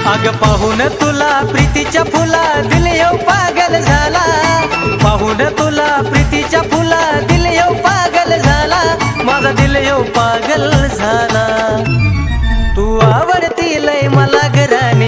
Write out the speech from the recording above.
अग पाहून तुला प्रीतीच्या फुला दिल येऊ पागल झाला, पाहून तुला प्रीतीच्या फुला दिल येऊ पागल झाला, माझा दिल येऊ पागल झाला। तू आवडती लय मला घराने